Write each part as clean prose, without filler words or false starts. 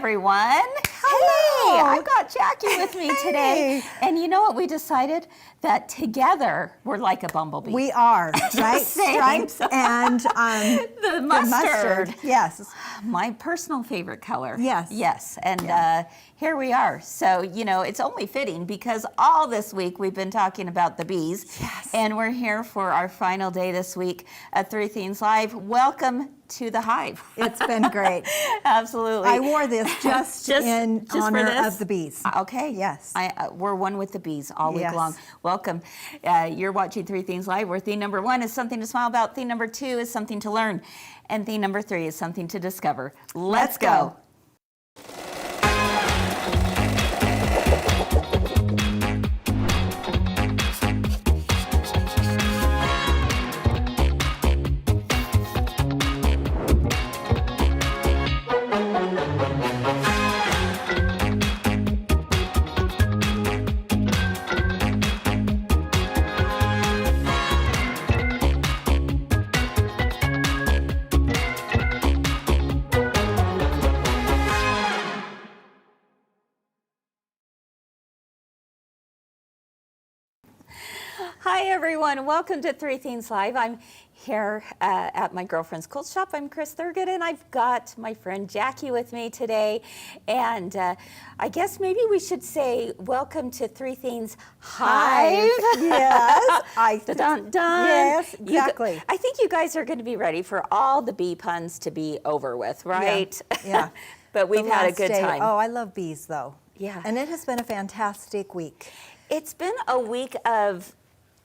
everyone. Hello. Hey, I've got Jacki with me today. And you know what we decided? That together we're like a bumblebee. We are, right? Stripes and the mustard. Yes. My personal favorite color. Yes. Yes. And here we are. So, you know, it's only fitting because all this week we've been talking about the bees. Yes. And we're here for our final day this week at Three Themes Live. Welcome to the hive. It's been great. Absolutely. I wore this just in honor of the bees. Okay. Yes. We're one with the bees all week Yes. long. Welcome. You're watching Three Themes Live, where theme number 1 is something to smile about, theme number 2 is something to learn, and theme number 3 is something to discover. Let's go. Hi everyone, welcome to Three Themes Live. I'm here at my girlfriend's quilt shop. I'm Kris Thurgood, and I've got my friend Jacki with me today. And I guess maybe we should say welcome to Three Themes Hive. Yes. Dun, dun. Yes, exactly. I think you guys are going to be ready for all the bee puns to be over with, right? Yeah. But we've had a good time. Oh, I love bees though. Yeah. And it has been a fantastic week. It's been a week of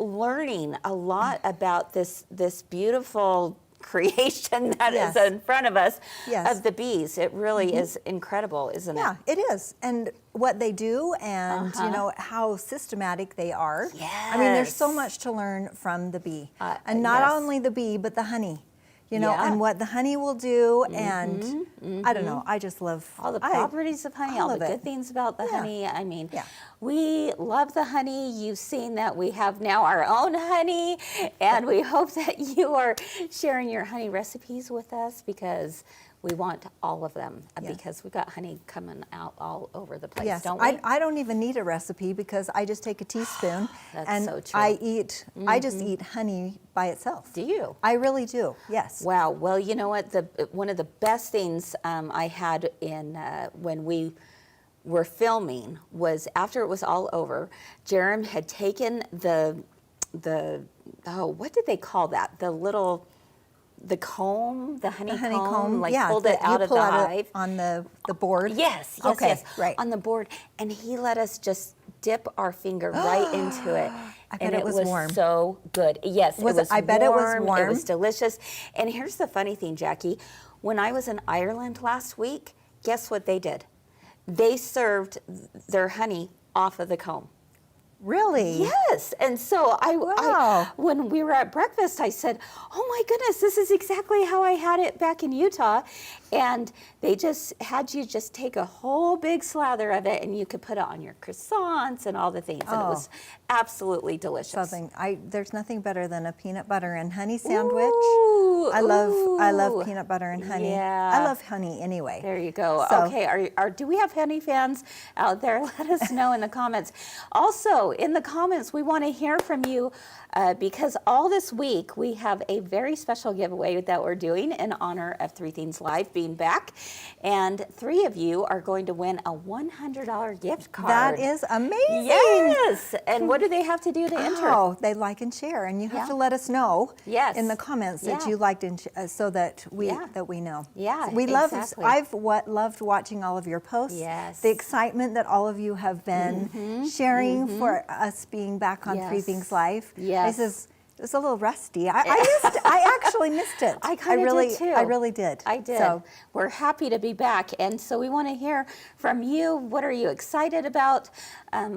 learning a lot about this beautiful creation that is in front of us of the bees. It really is incredible, isn't it? Yeah, it is. And what they do and, you know, how systematic they are. Yes. I mean, there's so much to learn from the bee. And not only the bee, but the honey. You know, and what the honey will do, and I don't know, I just love all the properties of honey, all the good things about the honey. I mean, we love the honey. You've seen that we have now our own honey, and we hope that you are sharing your honey recipes with us because we want all of them because we've got honey coming out all over the place, don't we? I don't even need a recipe because I just take a teaspoon and so true. I just eat honey by itself. Do you? I really do, yes. Wow, well, you know what? One of the best things I had in when we were filming was after it was all over, Jerem had taken the what did they call that? The comb, the honeycomb, like pulled it out of the hive. On the board? Yes, right. On the board. And he let us just dip our finger right into it. I bet it was warm. So good. Yes, it was I bet it was warm. It was delicious. And here's the funny thing, Jacki. When I was in Ireland last week, guess what they did? They served their honey off of the comb. Really? Yes. And so when we were at breakfast, I said, oh my goodness, this is exactly how I had it back in Utah. And they just had you just take a whole big slather of it and you could put it on your croissants and all the things. And it was absolutely delicious. There's nothing better than a peanut butter and honey sandwich. I love peanut butter and honey. Yeah. I love honey anyway. There you go. So, okay, do we have honey fans out there? Let us know in the comments. Also, in the comments, we want to hear from you because all this week we have a very special giveaway that we're doing in honor of Three Themes Live being back. And 3 of you are going to win a $100 gift card. That is amazing. Yes. And what do they have to do to enter? Oh, they like and share. And you have to let us know in the comments that you liked and so that we know. Yeah, we exactly. I've loved watching all of your posts. Yes. The excitement that all of you have been sharing for us being back on Three Themes Live. Yes. It's a little rusty. I actually missed it. I kind of did too. I really did. I did. So we're happy to be back, and so we want to hear from you. What are you excited about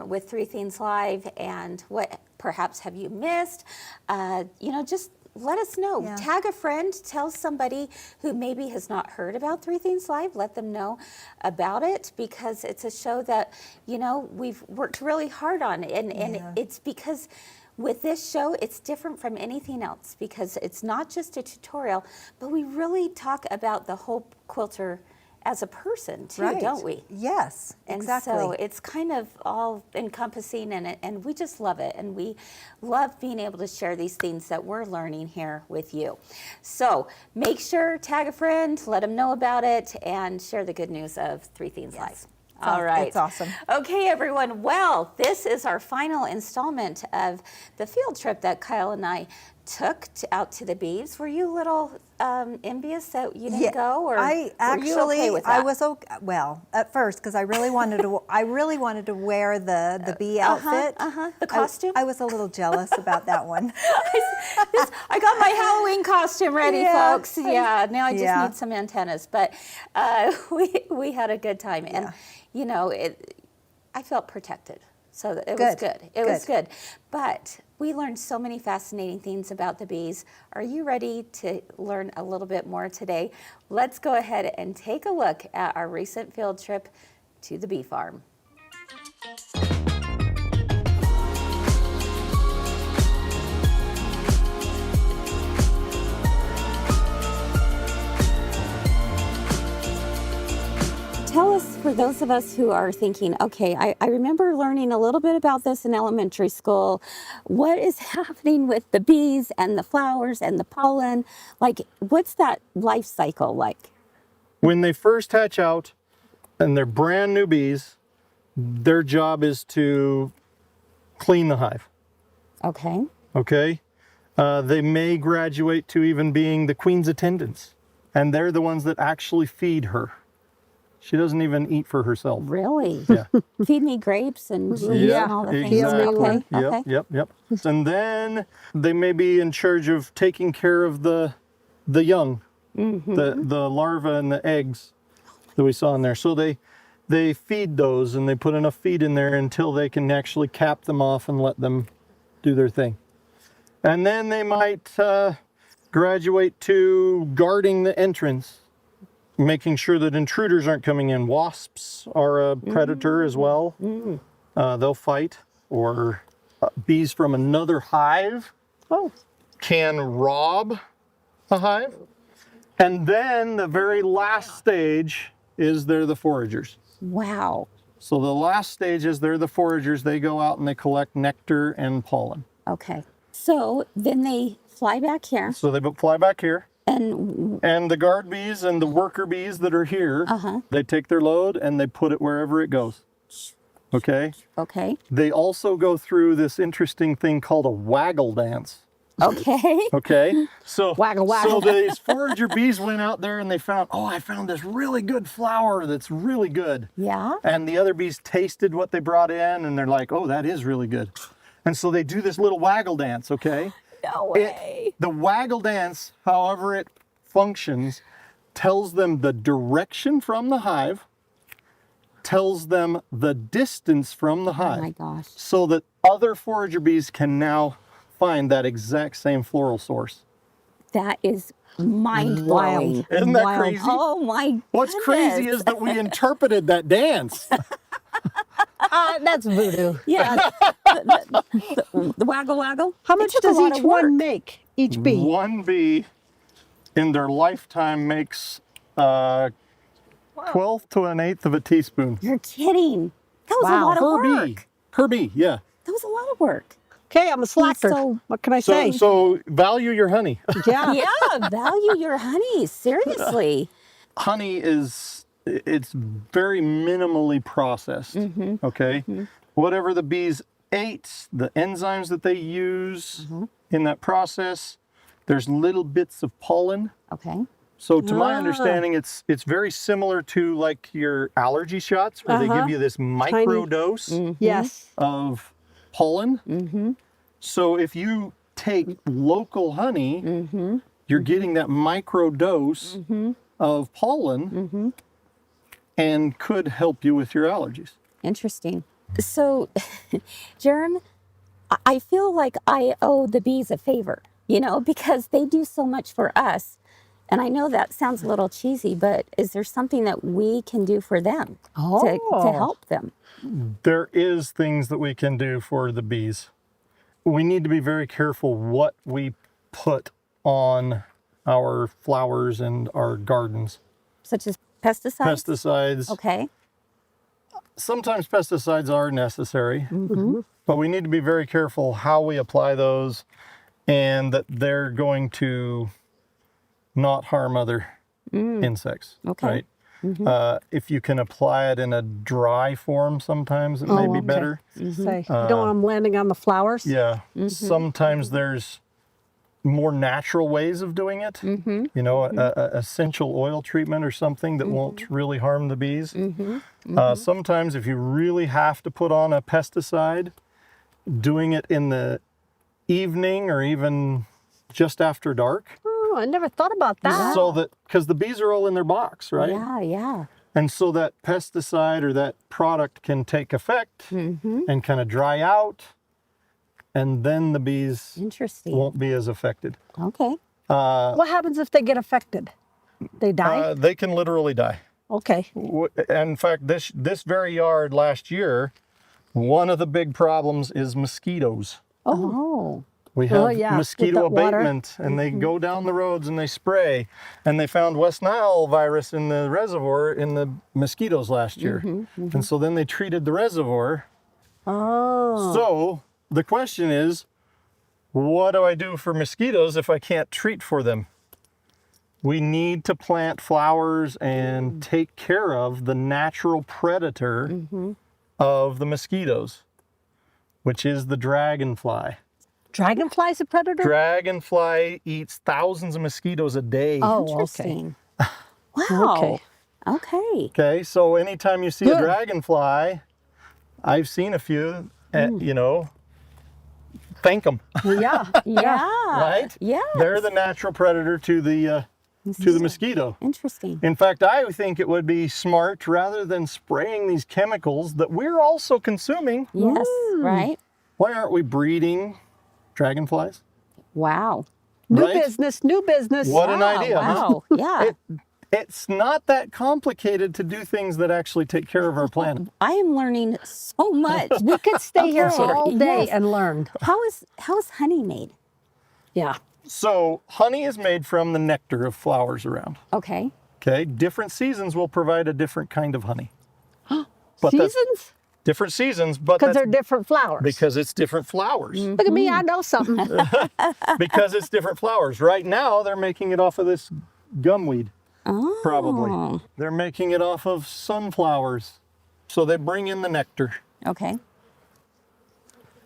with Three Themes Live, and what perhaps have you missed? You know, just let us know. Yeah. Tag a friend, tell somebody who maybe has not heard about Three Themes Live, let them know about it, because it's a show that, you know, we've worked really hard on, and it's because with this show, it's different from anything else because it's not just a tutorial, but we really talk about the whole quilter as a person too, Right. don't we? Yes, And exactly. so it's kind of all encompassing, and we just love it. And we love being able to share these things that we're learning here with you. So make sure, tag a friend, let them know about it, and share the good news of Three Themes Live. All right. It's awesome. Okay, everyone. Well, this is our final installment of the field trip that Kyle and I took out to the bees. Were you a little envious that you didn't go, or I actually, were you okay with that? I was okay. Well, at first, because I really wanted to, wear the bee outfit. The costume. I was a little jealous about that one. I got my Halloween costume ready, Yeah. folks. Yeah, now I just Yeah. need some antennas. But we had a good time, and you know, I felt protected, so it was good. It was good. But we learned so many fascinating things about the bees. Are you ready to learn a little bit more today? Let's go ahead and take a look at our recent field trip to the bee farm. Tell us, for those of us who are thinking, okay, I remember learning a little bit about this in elementary school. What is happening with the bees and the flowers and the pollen? Like, what's that life cycle like? When they first hatch out and they're brand new bees, their job is to clean the hive. Okay. Okay? They may graduate to even being the queen's attendants, and they're the ones that actually feed her. She doesn't even eat for herself. Really? Yeah. Feed me grapes and juice and all the things. Exactly. Okay. Yep, Okay. yep. And then they may be in charge of taking care of the young, the larvae and the eggs that we saw in there. So they feed those, and they put enough feed in there until they can actually cap them off and let them do their thing. And then they might graduate to guarding the entrance, making sure that intruders aren't coming in. Wasps are a predator as well. They'll fight, or bees from another hive can rob a hive. And then the very last stage is they're the foragers. Wow. So the last stage is they're the foragers. They go out and they collect nectar and pollen. Okay. So then they fly back here. So they fly back here. And the guard bees and the worker bees that are here, they take their load and they put it wherever it goes. Okay? okay. They also go through this interesting thing called a waggle dance. Okay. Okay? So, Waggle, waggle. So these forager bees went out there and they found, I found this really good flower that's really good. Yeah. And the other bees tasted what they brought in and they're like, oh, that is really good. And so they do this little waggle dance, okay? No way. The waggle dance, however it functions, tells them the direction from the hive, tells them the distance from the hive. Oh my gosh. So that other forager bees can now find that exact same floral source. That is mind-blowing. Isn't that crazy? Oh my goodness. What's crazy is that we interpreted that dance. That's voodoo. Yeah. the waggle waggle. How much took a does lot each of work. one make? Each bee? One bee in their lifetime makes 1/12 to 1/8 of a teaspoon. You're kidding. That was a lot of work. Per bee, yeah. That was a lot of work. Okay, I'm a slacker. So- what can I say? So value your honey. Yeah. Yeah, value your honey. Seriously. Honey it's very minimally processed, okay? Whatever the bees ate, the enzymes that they use in that process, there's little bits of pollen. Okay. So to my understanding, it's very similar to like your allergy shots where they give you this micro dose Yes. of pollen. So if you take local honey, you're getting that micro dose of pollen and could help you with your allergies. Interesting. So, Jerem, I feel like I owe the bees a favor, because they do so much for us. And I know that sounds a little cheesy, but is there something that we can do for them to help them? There is things that we can do for the bees. We need to be very careful what we put on our flowers and our gardens. Such as Pesticides? Okay. Sometimes pesticides are necessary, but we need to be very careful how we apply those and that they're going to not harm other insects, Okay. right? If you can apply it in a dry form, sometimes it may be better. Say, you don't want them landing on the flowers? Yeah. Sometimes there's more natural ways of doing it. You know, a essential oil treatment or something that won't really harm the bees. Sometimes if you really have to put on a pesticide, doing it in the evening or even just after dark. Oh, I never thought about that. So that, because the bees are all in their box, right? Yeah, yeah. And so that pesticide or that product can take effect and kind of dry out, and then the bees Interesting. won't be as affected. Okay. What happens if they get affected? They die? They can literally die. Okay. In fact, this very yard last year, one of the big problems is mosquitoes. Oh. We have yeah, with mosquito the water. abatement, and they go down the roads and they spray. And they found West Nile virus in the reservoir in the mosquitoes last year. And so then they treated the reservoir. Oh. So the question is, what do I do for mosquitoes if I can't treat for them? We need to plant flowers and take care of the natural predator of the mosquitoes, which is the dragonfly. Dragonfly's a predator? Dragonfly eats thousands of mosquitoes a day. Oh, okay. Interesting. Wow. Okay. Okay. Okay, so anytime you see Good. a dragonfly, I've seen a few, you know, thank them, Yeah. Yeah. right? Yeah. They're the natural predator to the mosquito. Interesting. In fact, I think it would be smart, rather than spraying these chemicals that we're also consuming, Yes. Right. why aren't we breeding dragonflies? Wow. New Right? business, new business. What an idea, huh? Wow. Yeah. It's not that complicated to do things that actually take care of our planet. I am learning so much. We could stay here Okay. all day Yes. and learn. How is honey made? Yeah. So honey is made from the nectar of flowers around. Okay. Okay, different seasons will provide a different kind of honey. But that's Seasons? different seasons, but Because that's they're different flowers. because it's different flowers. Look at me, I know something. Because it's different flowers. Right now, they're making it off of this gumweed. Oh. Probably. They're making it off of sunflowers. So they bring in the nectar. Okay.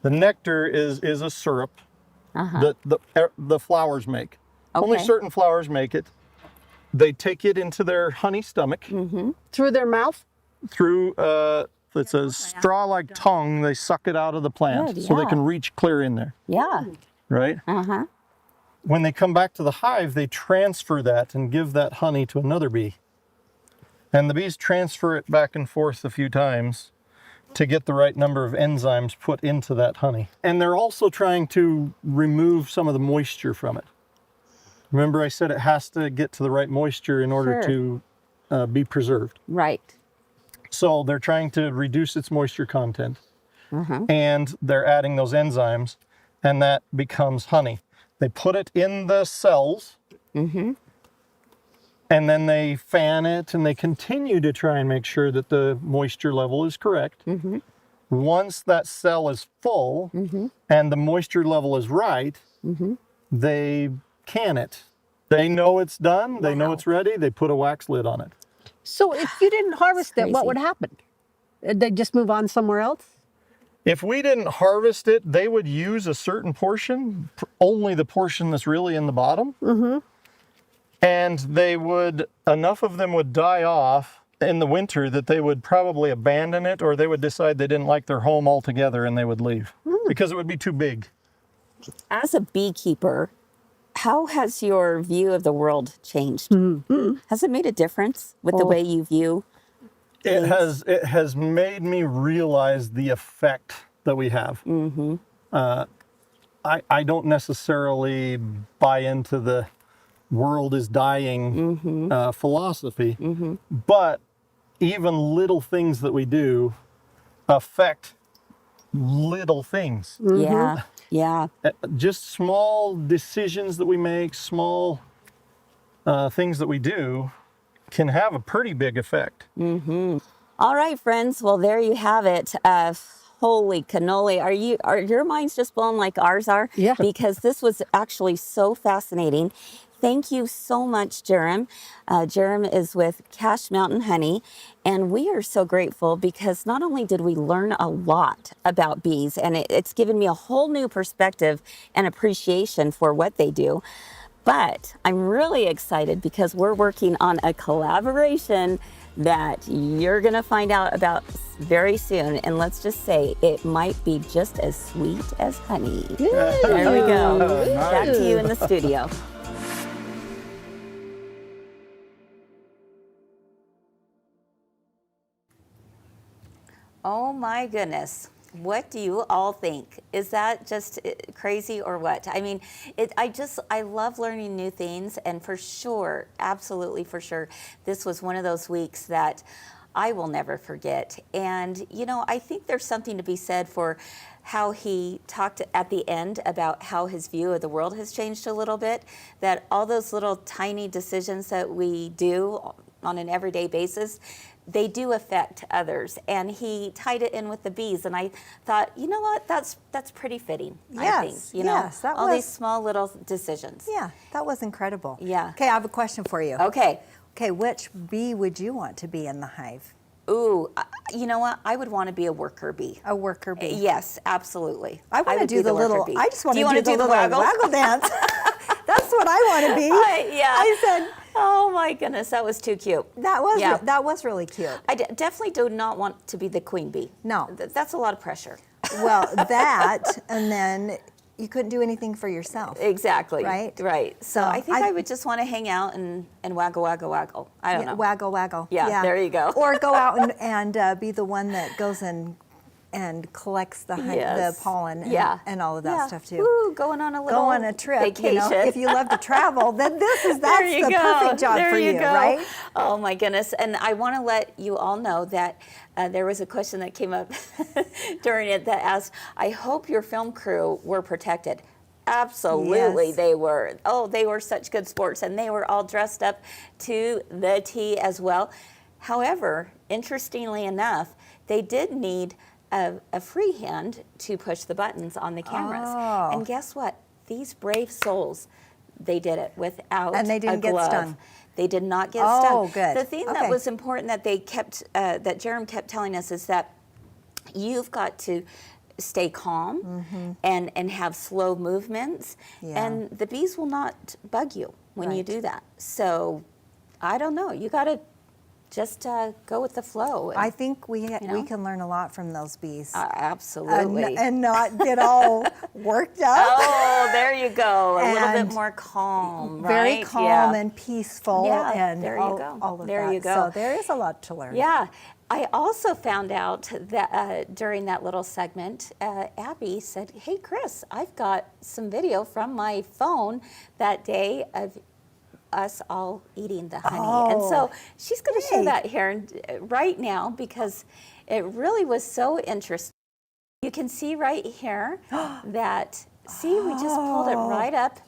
The nectar is a syrup that the flowers make. Only Okay. certain flowers make it. They take it into their honey stomach Through their mouth? through it's a straw-like tongue. They suck it out of the plant Good, so they yeah. can reach clear in there, Yeah. right? Uh-huh. When they come back to the hive, they transfer that and give that honey to another bee. And the bees transfer it back and forth a few times to get the right number of enzymes put into that honey. And they're also trying to remove some of the moisture from it. Remember I said it has to get to the right moisture in order Sure. to be preserved. Right. So they're trying to reduce its moisture content. And they're adding those enzymes, and that becomes honey. They put it in the cells, and then they fan it, and they continue to try and make sure that the moisture level is correct. Once that cell is full and the moisture level is right, they can it. They know it's done, they know it's ready, they put a wax lid on it. So if you didn't harvest it, what crazy. would happen? They just move on somewhere else? If we didn't harvest it, they would use a certain portion, only the portion that's really in the bottom. And they would, enough of them would die off in the winter that they would probably abandon it, or they would decide they didn't like their home altogether and they would leave because it would be too big. As a beekeeper, how has your view of the world changed? Has it made a difference with the way you view? It has made me realize the effect that we have. I don't necessarily buy into the world is dying philosophy, but even little things that we do affect little things. Yeah. Yeah. Just small decisions that we make, small things that we do can have a pretty big effect. All right, friends. Well, there you have it. Holy cannoli. Are your minds just blown like ours are? Yeah. Because this was actually so fascinating. Thank you so much, Jerem. Jerem is with Cache Mountain Honey, and we are so grateful because not only did we learn a lot about bees, and it's given me a whole new perspective and appreciation for what they do, but I'm really excited because we're working on a collaboration that you're going to find out about very soon. And let's just say it might be just as sweet as honey. There we go. Back to you in the studio. Oh my goodness. What do you all think? Is that just crazy or what? I mean, I love learning new things, and for sure, absolutely for sure, this was one of those weeks that I will never forget. And, you know, I think there's something to be said for how he talked at the end about how his view of the world has changed a little bit, that all those little tiny decisions that we do on an everyday basis, they do affect others. And he tied it in with the bees, and I thought, you know what, that's pretty fitting. Yes, I think, you know, yes, that all was- these small little decisions. Yeah, that was incredible. Yeah. Okay, I have a question for you. Okay. Okay, which bee would you want to be in the hive? Ooh, you know what? I would want to be a worker bee. A worker bee. Yes, absolutely. I want to would do be the worker little. bee. I just want Do you to wanna do the little waggle dance. That's what I want to be. Yeah. I said Oh my goodness, that was too cute. that was Yeah. that was really cute. I definitely do not want to be the queen bee. No. That's a lot of pressure. Well, that, and then you couldn't do anything for yourself. Exactly. Right? Right. So So I think I- I would just want to hang out and waggle, waggle, waggle. I don't Yeah, know. waggle, waggle. Yeah, there you go. Or go out and be the one that goes and collects the Yes. the pollen and, Yeah. and all of that Yeah. stuff too. Ooh, going on a little Go on a trip. vacation. You know, if you love to travel, then that's There you the go. perfect job There for you, go. right? Oh my goodness. And I want to let you all know that there was a question that came up during it that asked, I hope your film crew were protected. Absolutely, Yes. they were. Oh, they were such good sports, and they were all dressed up to the T as well. However, interestingly enough, they did need a free hand to push the buttons on the cameras. Oh. And guess what? These brave souls, they did it without And they didn't a get glove. stung. They did not get Oh, stung. good. The thing that Okay. was important that they kept, that Jerem kept telling us is that you've got to stay calm and have slow movements, Yeah. and the bees will not bug you when you Right. do that. So I don't know. You got to just go with the flow. I think we know? can learn a lot from those bees. Absolutely. And not get all worked up. Oh, there you go. A little And bit more calm, right? Very calm Yeah. and peaceful, Yeah, and there you all, go. all of There that. you go. So there is a lot to learn. Yeah. I also found out that during that little segment, Abby said, hey, Kris, I've got some video from my phone that day of us all eating the honey. And so she's going to show Yay. that here right now because it really was so interesting. You can see right here that, see, we just pulled it right up.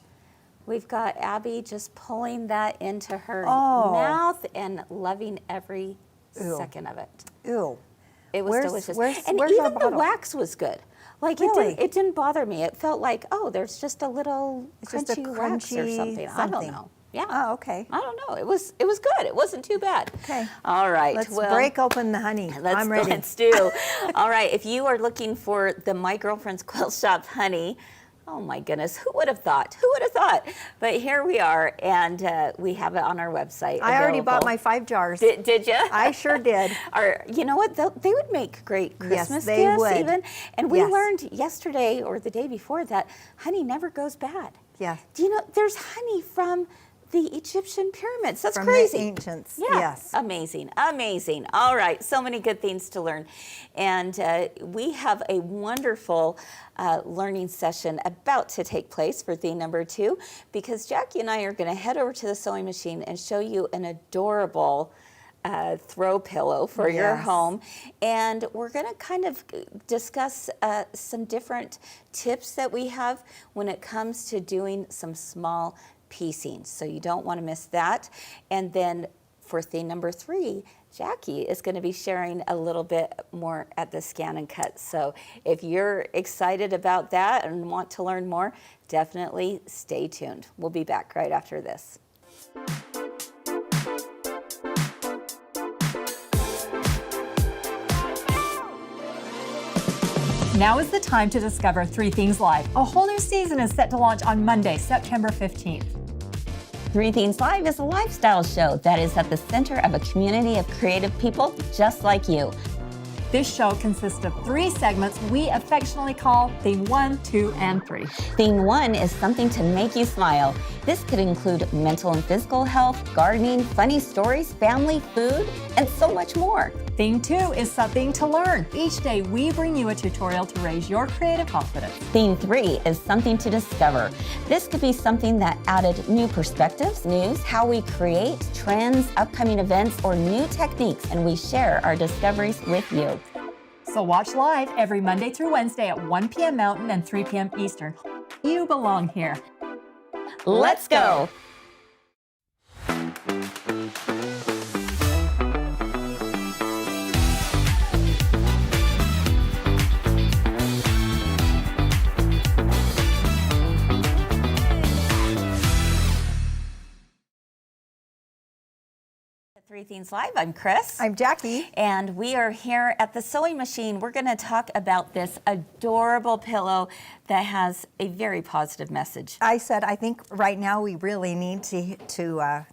We've got Abby just pulling that into her mouth and loving every second of it. Ew. It was delicious. And where's our even the bottle? wax was good. Like Really? it didn't bother me. It felt like, oh, there's just a little It's crunchy, just a wax or crunchy something. I don't something. know. Yeah. Oh, okay. I don't know. It was good. It wasn't too bad. Okay. All right. Let's well, break open the honey. I'm ready. Let's do. All right. If you are looking for the My Girlfriend's Quilt Shop honey, oh my goodness, who would have thought? Who would have thought? But here we are, and we have it on our website. I already bought available. my 5 jars. Did you? I sure did. Or you know what? They would make great Christmas they gifts would. even. And we Yes. learned yesterday or the day before that honey never goes bad. Yeah. Do you know there's honey from the Egyptian pyramids? That's From crazy. the ancients. Yeah. Yes. Amazing. Amazing. All right. So many good things to learn. And we have a wonderful learning session about to take place for theme number 2 because Jackie and I are going to head over to the sewing machine and show you an adorable throw pillow for your Yes. home. And we're going to kind of discuss some different tips that we have when it comes to doing some small piecing. So you don't want to miss that. And then for theme number 3, Jacki is going to be sharing a little bit more at the ScanNCut. So if you're excited about that and want to learn more, definitely stay tuned. We'll be back right after this. Now is the time to discover 3 Things Live. A whole new season is set to launch on Monday, September 15th. 3 Things Live is a lifestyle show that is at the center of a community of creative people just like you. This show consists of 3 segments we affectionately call Theme 1, 2, and 3. Theme 1 is something to make you smile. This could include mental and physical health, gardening, funny stories, family, food, and so much more. Theme 2 is something to learn. Each day we bring you a tutorial to raise your creative confidence. Theme 3 is something to discover. This could be something that added new perspectives, news, how we create, trends, upcoming events, or new techniques, and we share our discoveries with you. So watch live every Monday through Wednesday at 1 p.m. Mountain and 3 p.m. Eastern. You belong here. Let's go! Three Things Live. I'm Kris. I'm Jacki. And we are here at the sewing machine. We're going to talk about this adorable pillow that has a very positive message. I think right now we really need to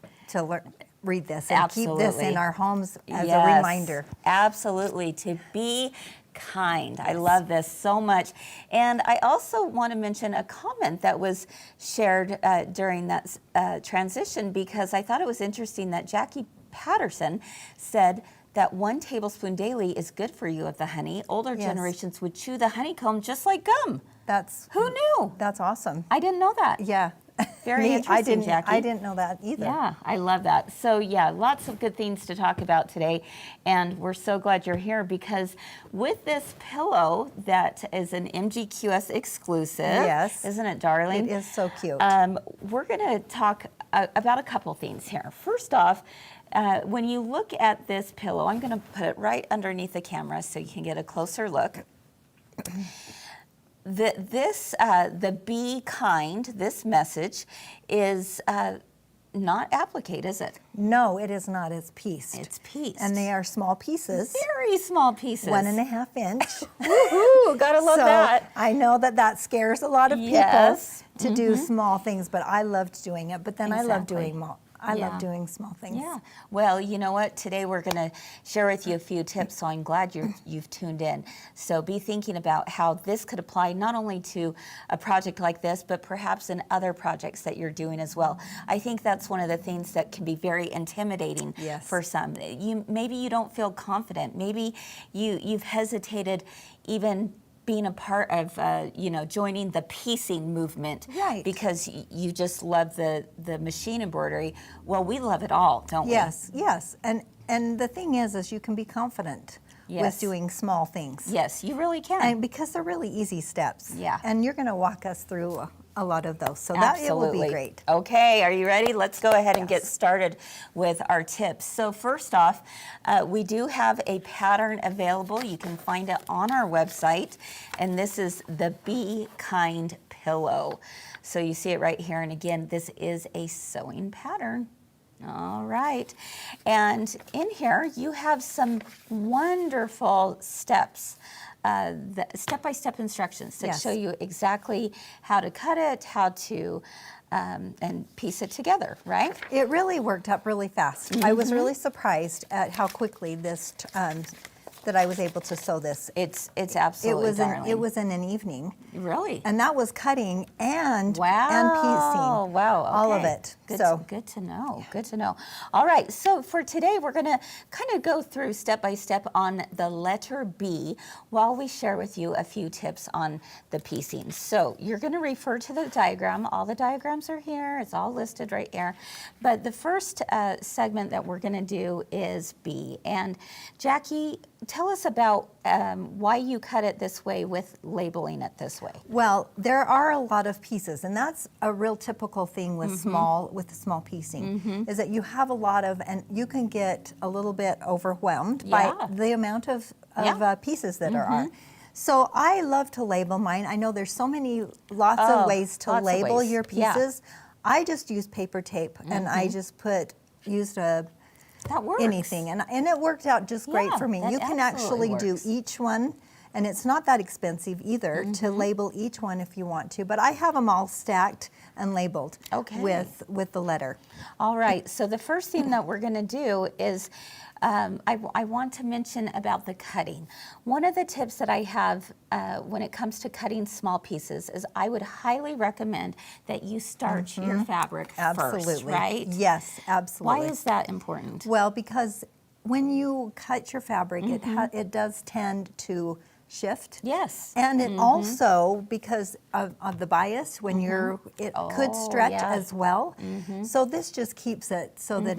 read this and keep this in our homes as a reminder. Absolutely, to be kind. I love this so much. And I also want to mention a comment that was shared during that transition, because I thought it was interesting that Jacki Patterson said that 1 tablespoon daily is good for you of the honey. Older generations would chew the honeycomb just like gum. Who knew? That's awesome. I didn't know that. Yeah. Very interesting, Jacki. I didn't know that either. Yeah, I love that. So yeah, lots of good things to talk about today, and we're so glad you're here, because with this pillow that is an MGQS exclusive, yes, isn't it, darling? It is so cute. We're going to talk about a couple things here. First off, when you look at this pillow, I'm going to put it right underneath the camera so you can get a closer look. The Be Kind, this message is not applique, is it? No, it is not. It's pieced. It's pieced. And they are small pieces. Very small pieces. 1.5 inch. Woohoo! Gotta love that. I know that scares a lot of people to do small things, but I loved doing it. But then I love doing love doing small things. Yeah. Well, you know what? Today we're going to share with you a few tips, so I'm glad you've tuned in. So be thinking about how this could apply not only to a project like this, but perhaps in other projects that you're doing as well. I think that's one of the things that can be very intimidating for some. Maybe you don't feel confident. Maybe you've hesitated even being a part of, joining the piecing movement, because you just love the machine embroidery. Well, we love it all, don't we? Yes. And the thing is you can be confident with doing small things. Yes, you really can. And because they're really easy steps. Yeah. And you're going to walk us through a lot of those. So that it will be great. Okay, are you ready? Let's go ahead and get started with our tips. So first off, we do have a pattern available. You can find it on our website, and this is the Be Kind pillow. So you see it right here, and again, this is a sewing pattern. All right, and in here you have some wonderful steps, the step-by-step instructions that show you exactly how to cut it, how to and piece it together, right? It really worked up really fast. I was really surprised at how quickly this that I was able to sew this. It's absolutely darling. It was in an evening. Really? And that was cutting and piecing. Wow. Okay. All of it. Good to know. Good to know. All right. So for today, we're going to kind of go through step by step on the letter B while we share with you a few tips on the piecing. So you're going to refer to the diagram. All the diagrams are here. It's all listed right here. But the first segment that we're going to do is B. And Jacki, tell us about why you cut it this way with labeling it this way. Well, there are a lot of pieces, and that's a real typical thing with small piecing, is that you have a lot of, and you can get a little bit overwhelmed by the amount of pieces that are. So I love to label mine. I know there's so many, lots of ways to label your pieces. I just use paper tape, and I just used that works. anything, and it worked out just great for me. You can actually do each one, and it's not that expensive either to label each one if you want to, but I have them all stacked and labeled with the letter. All right, so the first thing that we're gonna do is I want to mention about the cutting. One of the tips that I have when it comes to cutting small pieces is I would highly recommend that you starch your fabric first, right? Yes, absolutely. Why is that important? Well, because when you cut your fabric, it does tend to shift. Yes. And it also, because of the bias, when it could stretch as well. So this just keeps it so that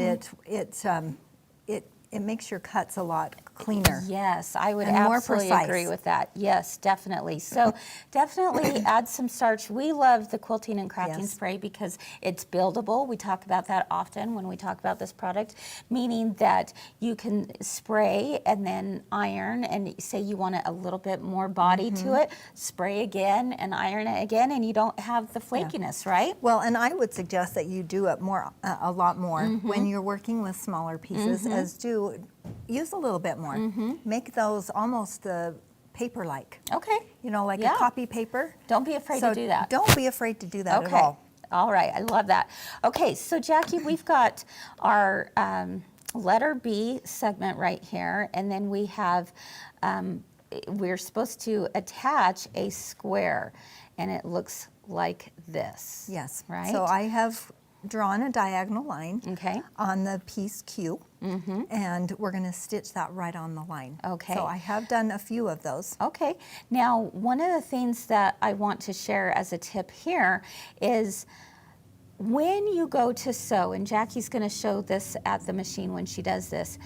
it makes your cuts a lot cleaner. Yes, I would and more absolutely precise. agree with that. Yes, definitely. So definitely add some starch. We love the quilting and crafting spray because it's buildable. We talk about that often when we talk about this product, meaning that you can spray and then iron, and say you want a little bit more body to it, spray again and iron it again, and you don't have the flakiness, right? Well, and I would suggest that you do it a lot more when you're working with smaller pieces, use a little bit more. Make those almost paper-like. Okay. You know, like a copy paper. Don't be afraid to do that. Don't be afraid to do that at all. All right, I love that. Okay, so Jackie, we've got our letter B segment right here, and then we have, we're supposed to attach a square, and it looks like this. Yes. Right? So I have drawn a diagonal line on the piece Q, and we're going to stitch that right on the line. Okay. So I have done a few of those. Okay. Now, one of the things that I want to share as a tip here is when you go to sew, and Jackie's going to show this at the machine when she does this,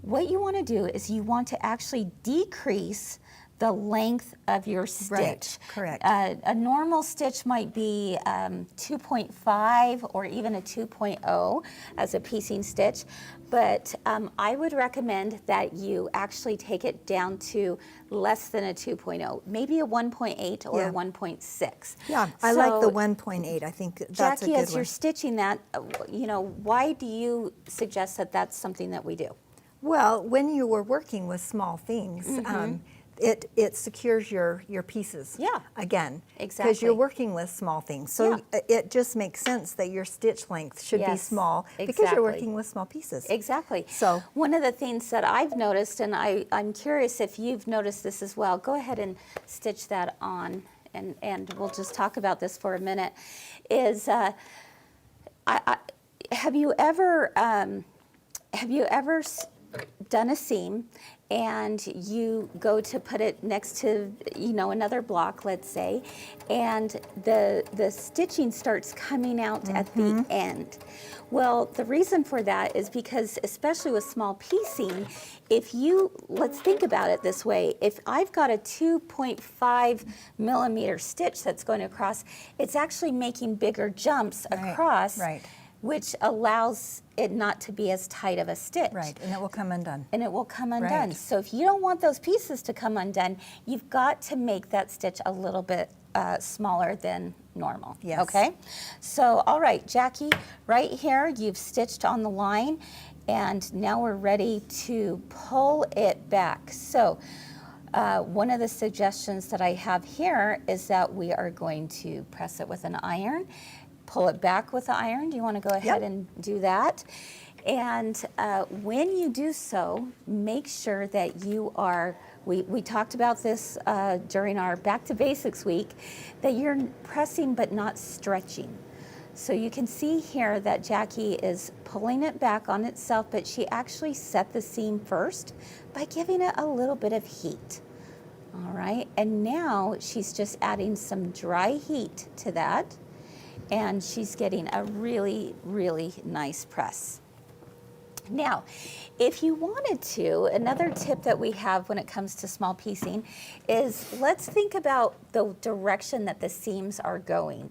what you want to do is you want to actually decrease the length of your stitch. Right, correct. A normal stitch might be 2.5 or even a 2.0 as a piecing stitch, but I would recommend that you actually take it down to less than a 2.0, maybe a 1.8 or a 1.6. Yeah, I like the 1.8. I think that's Jackie, a good as you're stitching that, you know, why do you suggest that that's something that we do? Well, when you were working with small things, it secures your pieces. Again. Exactly. Because you're working with small things. So it just makes sense that your stitch length should be small because you're working with small pieces. Exactly. So one of the things that I've noticed, and I'm curious if you've noticed this as well, go ahead and stitch that on, and we'll just talk about this for a minute, is have you ever done a seam and you go to put it next to, you know, another block, let's say, and the stitching starts coming out at the end? Well, the reason for that is because, especially with small piecing, let's think about it this way, if I've got a 2.5 millimeter stitch that's going across, it's actually making bigger jumps across, which allows it not to be as tight of a stitch. Right, and it will come undone. And it will come undone. So if you don't want those pieces to come undone, you've got to make that stitch a little bit smaller than normal. Yes. Okay? So, all right, Jackie, right here, you've stitched on the line, and now we're ready to pull it back. So, one of the suggestions that I have here is that we are going to press it with an iron, pull it back with the iron. Do you want to go ahead and do that? And when you do so, make sure that you are, we talked about this during our Back to Basics week, that you're pressing but not stretching. So you can see here that Jackie is pulling it back on itself, but she actually set the seam first by giving it a little bit of heat. All right, and now she's just adding some dry heat to that, and she's getting a really, really nice press. Now, if you wanted to, another tip that we have when it comes to small piecing is let's think about the direction that the seams are going.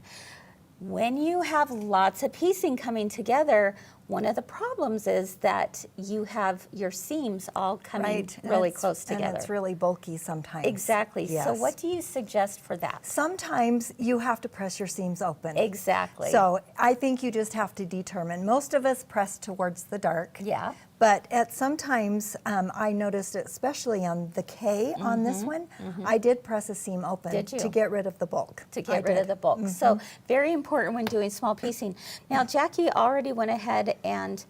When you have lots of piecing coming together, one of the problems is that you have your seams all coming really close together. And it's really bulky sometimes. Exactly. Yes. So what do you suggest for that? Sometimes you have to press your seams open. Exactly. So I think you just have to determine. Most of us press towards the dark. Yeah. But at sometimes, I noticed, especially on the K on this one, I did press a seam open Did you? to get rid of the bulk. To get rid of the bulk. So very important when doing small piecing. Now, Jackie already went ahead and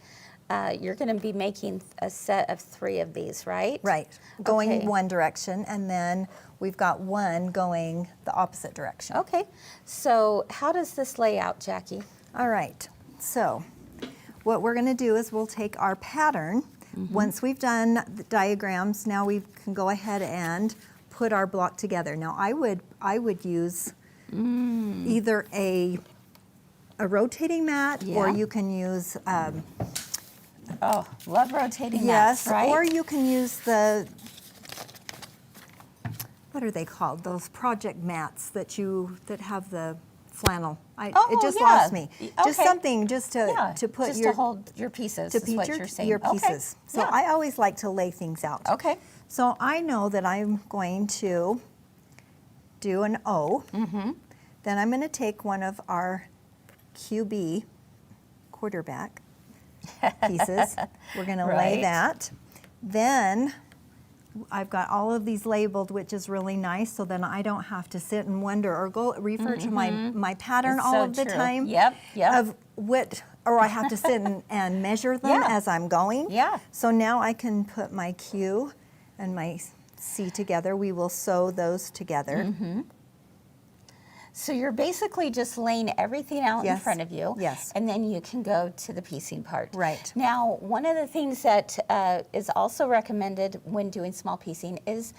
you're going to be making a set of 3 of these, right? Right, going Okay. one direction, and then we've got one going the opposite direction. Okay. So how does this lay out, Jackie? All right, so what we're going to do is we'll take our pattern. Once we've done the diagrams, now we can go ahead and put our block together. Now I would use either a rotating mat, or Yeah. you can use Oh, love rotating mats, right? or you can use the, what are they called? Those project mats that have the flannel. It just lost me. Just Okay. something just to put just your to hold your pieces. to is what piece you're saying. your Okay. pieces. So Yeah. I always like to lay things out. Okay. So I know that I'm going to do an O. Then I'm going to take one of our QB quarterback pieces. We're going to lay Right. that. Then I've got all of these labeled, which is really nice, so then I don't have to sit and wonder or go refer to my pattern It's all so of the true. time. Yep, yep. Of what, or I have to sit and measure them Yeah. as I'm going. Yeah. So now I can put my Q and my C together. We will sew those together. So you're basically just laying everything out in Yes. front of you. Yes. And then you can go to the piecing part. Right. Now, one of the things that is also recommended when doing small piecing is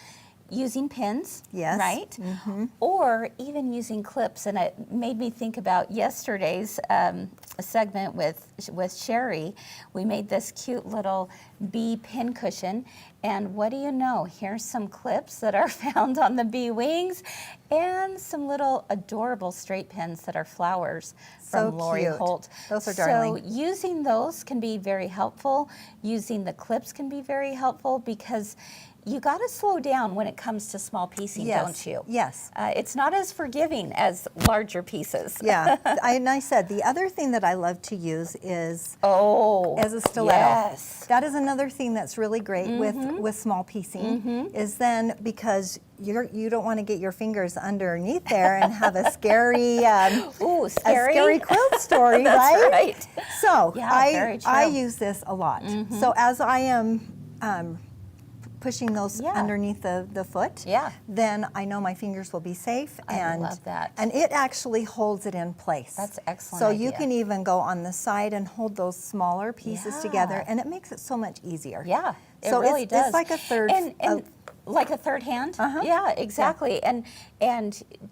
using pins. Yes. Right? Or even using clips. And it made me think about yesterday's segment with Sherry. We made this cute little bee pin cushion. And what do you know? Here's some clips that are found on the bee wings and some little adorable straight pins that are flowers So from Lori cute. Holt. Those are So darling. using those can be very helpful. Using the clips can be very helpful because you got to slow down when it comes to small piecing, Yes. don't you? Yes. It's not as forgiving as larger pieces. Yeah. And I said the other thing that I love to use is Oh, as a stiletto. Yes. That is another thing that's really great with small piecing is then because you don't want to get your fingers underneath there and have a scary Ooh, a scary. scary quilt story, That's right? right. So Yeah, very true. I use this a lot. So as I am pushing those Yeah. underneath the foot, Yeah. then I know my fingers will be safe. I love that. And it actually holds it in place. That's an excellent So you idea. can even go on the side and hold those smaller pieces Yeah. together, and it makes it so much easier. Yeah, it So really does. It's like a third. And like a third hand. Yeah, exactly. And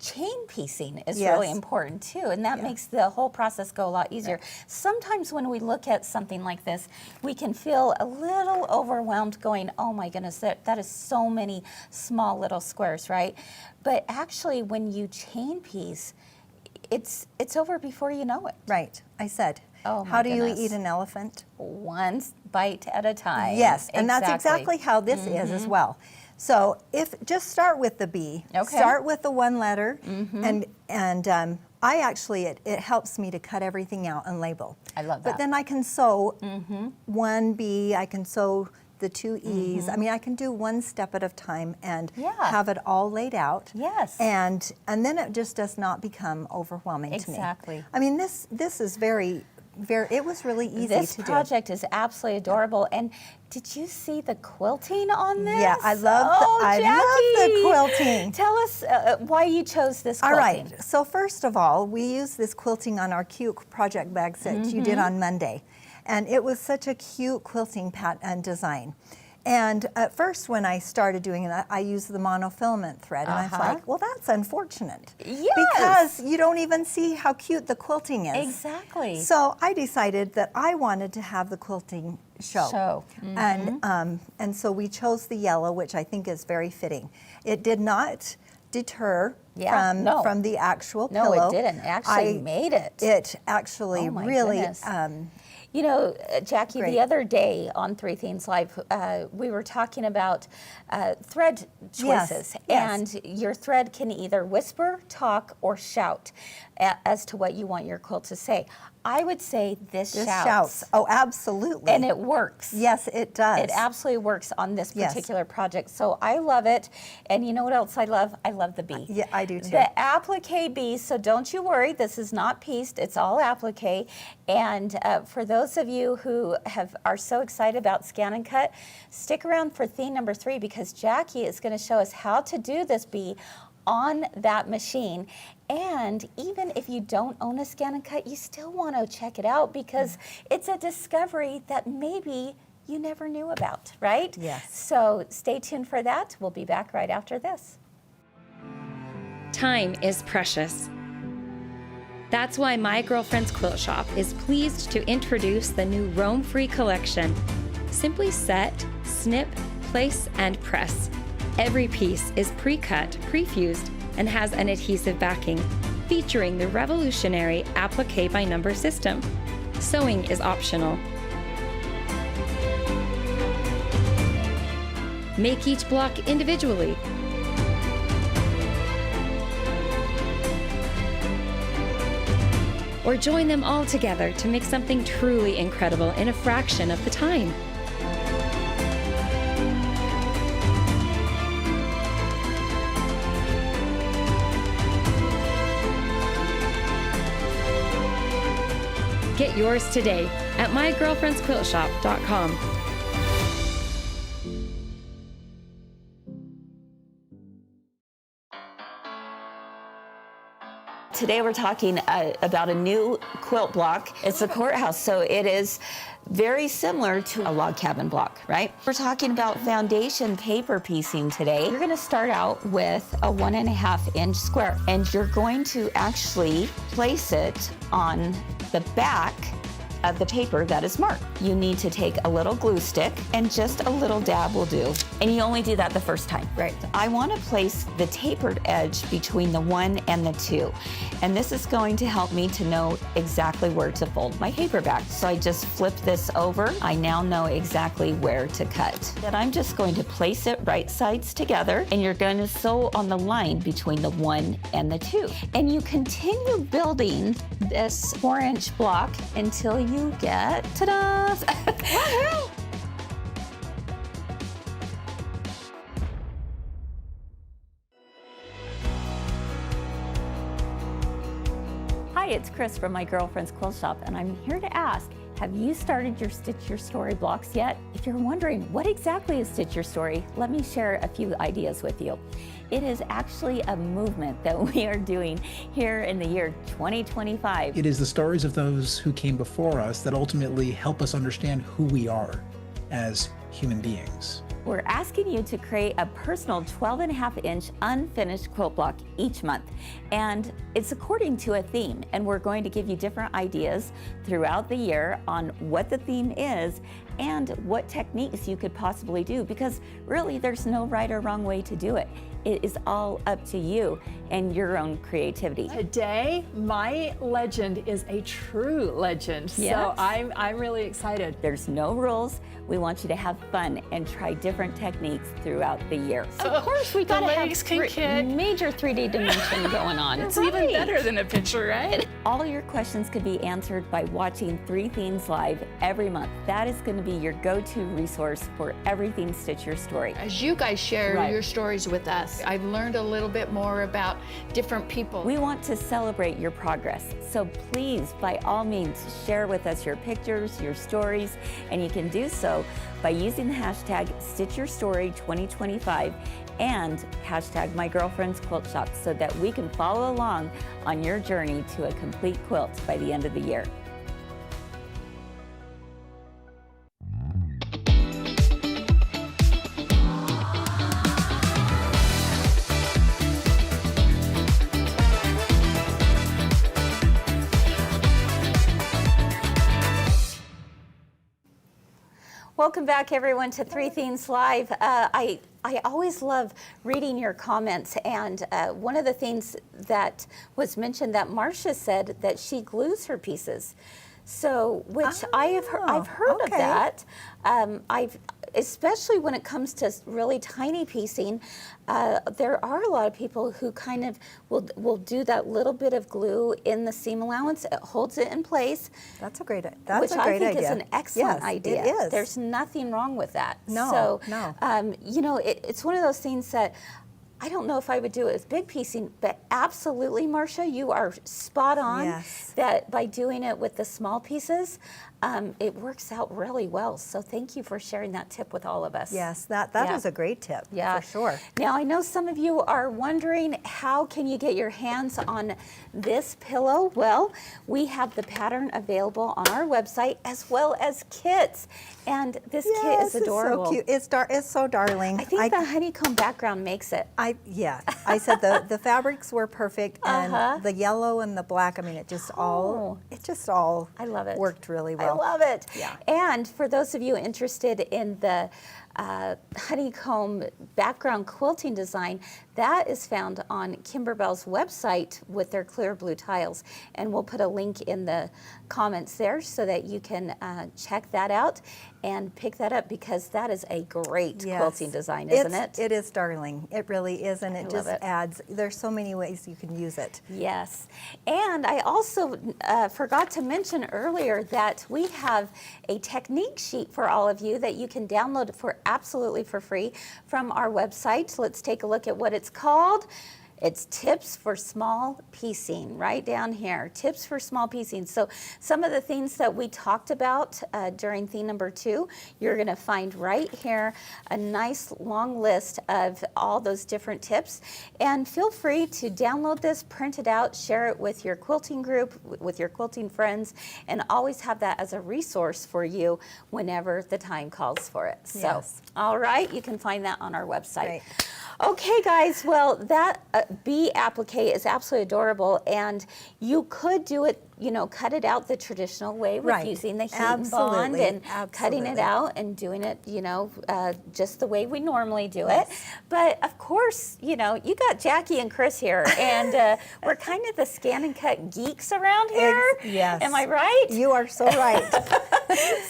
chain piecing is really Yes. important too, and that makes the whole process go a lot easier. Sometimes when we look at something like this, we can feel a little overwhelmed, going, "Oh my goodness, that is so many small little squares," right? But actually, when you chain piece, it's over before you know it. Right. I said. Oh, my how do goodness. you eat an elephant? One bite at a time. Yes, and that's exactly how this is as well. So just start with the B. Okay. Start with the one letter, and I actually it helps me to cut everything out and label. I love But that. then I can sew one B. I can sew the 2 E's. I mean, I can do one step at a time and Yeah. have it all laid out. Yes. And then it just does not become overwhelming to me. Exactly. I mean, this is very. It was really easy This to do. project is absolutely adorable. And did you see the quilting on this? Yeah, I love Jackie! the quilting. Tell us why you chose this All quilting. right, so first of all, we used this quilting on our cute project bags that you did on Monday. And it was such a cute quilting design. And at first when I started doing it, I used the monofilament thread, and I was like, well, that's unfortunate. Yes. Because you don't even see how cute the quilting is. Exactly. So I decided that I wanted to have the quilting show. And so we chose the yellow, which I think is very fitting. It did not deter from the actual pillow. No, it didn't. It actually made it. It actually really... You know, Jackie, the other day on Three Themes Live, we were talking about thread choices. And your thread can either whisper, talk, or shout as to what you want your quilt to say. I would say this shouts. Oh, absolutely. And it works. Yes, it does. It absolutely works on this particular project. So I love it. And you know what else I love? I love the bee. Yeah, I do too. The applique bee. So don't you worry. This is not pieced. It's all applique. And for those of you who are so excited about ScanNCut, stick around for theme number 3, because Jackie is going to show us how to do this bee on that machine. And even if you don't own a ScanNCut, you still want to check it out, because it's a discovery that maybe you never knew about, right? Yes. So stay tuned for that. We'll be back right after this. Time is precious. That's why My Girlfriend's Quilt Shop is pleased to introduce the new Roam Free collection. Simply set, snip, place, and press. Every piece is pre-cut, pre-fused, and has an adhesive backing, featuring the revolutionary applique by number system. Sewing is optional. Make each block individually. Or join them all together to make something truly incredible in a fraction of the time. Get yours today at mygirlfriendsquiltshop.com. Today we're talking about a new quilt block. It's a courthouse, so it is very similar to a log cabin block, right? We're talking about foundation paper piecing today. You're gonna start out with a 1.5 inch square, and you're going to actually place it on the back of the paper that is marked. You need to take a little glue stick, and just a little dab will do. And you only do that the first time. Right. I want to place the tapered edge between the 1 and the 2. And this is going to help me to know exactly where to fold my paper back. So I just flip this over. I now know exactly where to cut. Then I'm just going to place it right sides together, and you're going to sew on the line between the 1 and the 2. And you continue building this 4-inch block until you get, ta-da! Woohoo! Hi, it's Kris from My Girlfriend's Quilt Shop, and I'm here to ask, have you started your Stitch Your Story blocks yet? If you're wondering what exactly is Stitch Your Story, let me share a few ideas with you. It is actually a movement that we are doing here in the year 2025. It is the stories of those who came before us that ultimately help us understand who we are as human beings. We're asking you to create a personal 12.5 inch unfinished quilt block each month. And it's according to a theme. And we're going to give you different ideas throughout the year on what the theme is and what techniques you could possibly do, because really there's no right or wrong way to do it. It is all up to you and your own creativity. Today, my legend is a true legend. Yes. So I'm really excited. There's no rules. We want you to have fun and try different techniques throughout the year. Of course, we gotta have major 3D dimension going on. It's even better than a picture, right? All your questions could be answered by watching Three Themes Live every month. That is going to be your go-to resource for everything Stitch Your Story. As you guys share your stories with us, I've learned a little bit more about different people. We want to celebrate your progress, so please, by all means, share with us your pictures, your stories, and you can do so by using the hashtag StitchYourStory2025 and hashtag My Girlfriend's Quilt Shop, so that we can follow along on your journey to a complete quilt by the end of the year. Welcome back, everyone, to Three Themes Live. I always love reading your comments, and one of the things that was mentioned that Marcia said that she glues her pieces. So, which I've heard of that. Especially when it comes to really tiny piecing, there are a lot of people who kind of will do that little bit of glue in the seam allowance. It holds it in place. That's a great idea. Which I think is an excellent idea. It is. There's nothing wrong with that. No, so, no. You know, it's one of those things that I don't know if I would do it with big piecing, but absolutely, Marcia, you are spot on. Yes. That by doing it with the small pieces, it works out really well. So thank you for sharing that tip with all of us. Yes, that Yeah. is a great tip, Yeah, for sure. Now I know some of you are wondering, how can you get your hands on this pillow? Well, we have the pattern available on our website as well as kits, and this kit is adorable. It's so cute. It's so darling. I think the honeycomb background makes it. I said the fabrics were perfect, and the yellow and the black. I mean, it just all I love it. worked really well. I love it. Yeah. And for those of you interested in the honeycomb background quilting design, that is found on Kimberbell's website with their clear blue tiles. And we'll put a link in the comments there so that you can check that out and pick that up, because that is a great quilting design, isn't it? It is darling. It really is, and it just it. adds, there's so many ways you can use it. Yes. And I also forgot to mention earlier that we have a technique sheet for all of you that you can download for absolutely for free from our website. Let's take a look at what it's called. It's tips for small piecing, right down here. Tips for small piecing. So some of the things that we talked about during theme number 2, you're going to find right here a nice long list of all those different tips. And feel free to download this, print it out, share it with your quilting group, with your quilting friends, and always have that as a resource for you whenever the time calls for it. So, Yes. all right, you can find that on our website. Great. Okay, guys, well, that bee applique is absolutely adorable, and you could do it, you know, cut it out the traditional way with Right. using the heat and bond Absolutely. and cutting it Absolutely. out and doing it, you know, just the way we normally do it. But of course, you know, you got Jackie and Kris here, and we're kind of the ScanNCut geeks around here. Yes. Am I right? You are so right.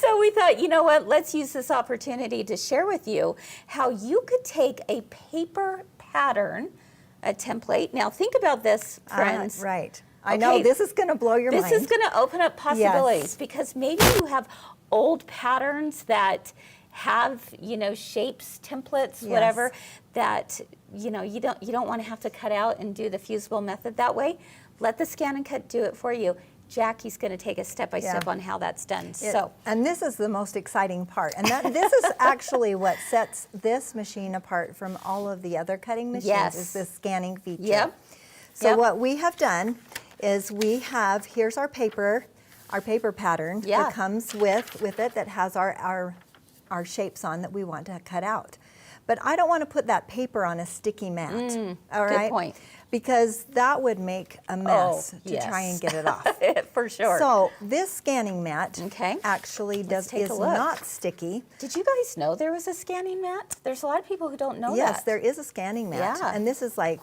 So we thought, you know what, let's use this opportunity to share with you how you could take a paper pattern, a template. Now think about this, friends. Right. I know Okay. this is going to blow your mind. This is going to open up possibilities, Yes. because maybe you have old patterns that have, you know, shapes, templates, Yes. whatever, that, you know, you don't want to have to cut out and do the fusible method that way. Let the ScanNCut do it for you. Jackie's going to take a step-by-step Yeah. on how that's done. And this is the most exciting part. And this is actually what sets this machine apart from all of the other cutting machines, Yes. is this scanning feature. Yep. So Yep. what we have done is here's our paper pattern that comes with it, that has our shapes on that we want to cut out. But I don't want to put that paper on a sticky mat. All right? Good point. Because that would make a mess to try and get it off. For sure. So this scanning mat Okay. actually take a is look. not sticky. Did you guys know there was a scanning mat? There's a lot of people who don't know that. Yes, there is a scanning mat. Yeah. And this is like,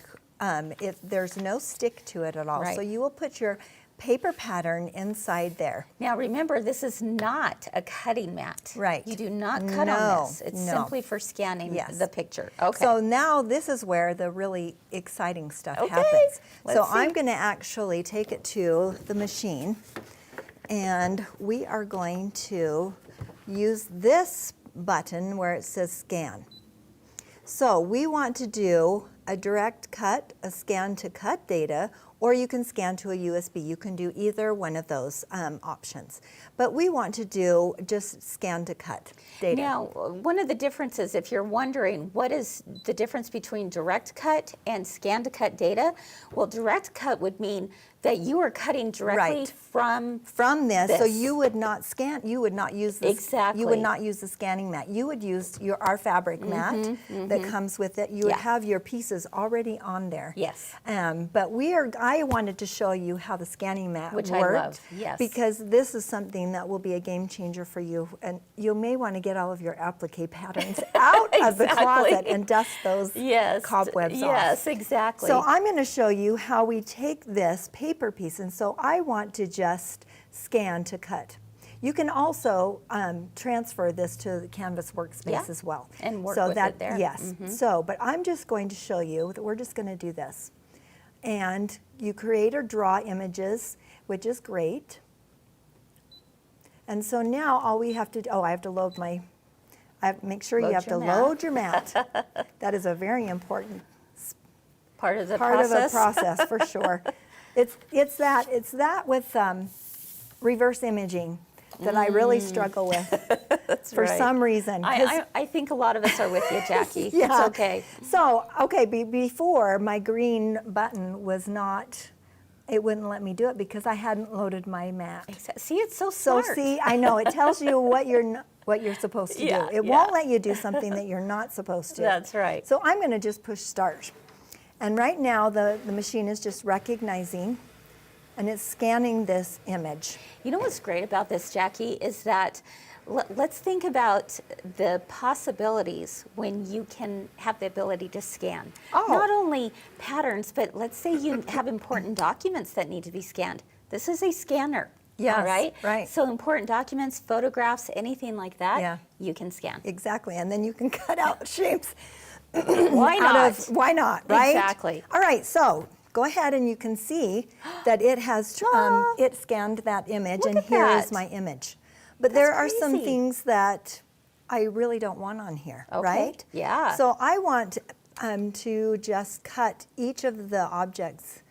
there's no stick to it at all. Right. So you will put your paper pattern inside there. Now remember, this is not a cutting mat. Right. You do not cut No, on this. It's no. simply for scanning Yes. the picture. Okay. So now this is where the really exciting stuff Okay, happens. let's So see. I'm going to actually take it to the machine, and we are going to use this button where it says scan. So we want to do a direct cut, a scan to cut data, or you can scan to a USB. You can do either one of those options. But we want to do just scan to cut data. Now, one of the differences, if you're wondering what is the difference between direct cut and scan to cut data, well, direct cut would mean that you are cutting directly Right. from this, so this. you would not scan. You would not use this. Exactly. You would not use the scanning mat. You would use our fabric mat that comes with it. You would Yeah. have your pieces already on there. Yes. But I I wanted to show you how the scanning mat Which worked. I love, yes. Because this is something that will be a game changer for you. And you may want to get all of your applique patterns out of the closet and dust those cobwebs off. Yes, exactly. So I'm going to show you how we take this paper piece. And so I want to just scan to cut. You can also transfer this to the Canvas workspace as well. And work so with that, it there. Yes. So, but I'm just going to show you that we're just going to do this. And you create or draw images, which is great. And so now all we have to do, I have to load my, make sure you have to load your mat. That is a very important part of the process for sure. It's that with reverse imaging that I really struggle with for some reason. I think a lot of us are with you, Jackie. Yeah. It's okay. So, before my green button was not, it wouldn't let me do it because I hadn't loaded my mat. See, it's so smart. So see, I know, it tells you what you're supposed to do. It won't let you do something that you're not supposed to. That's right. So I'm going to just push start. And right now the machine is just recognizing and it's scanning this image. You know what's great about this, Jackie, is that let's think about the possibilities when you can have the ability to scan. Not only patterns, but let's say you have important documents that need to be scanned. This is a scanner. Yes, all right? right. So important documents, photographs, anything like that, you can scan. Exactly, and then you can cut out shapes. Why not? Why not, right? Exactly. All right, so go ahead and you can see that it has it scanned that image, and here is my image. But there are some things that I really don't want on here, right? Yeah. So I want to just cut each of the objects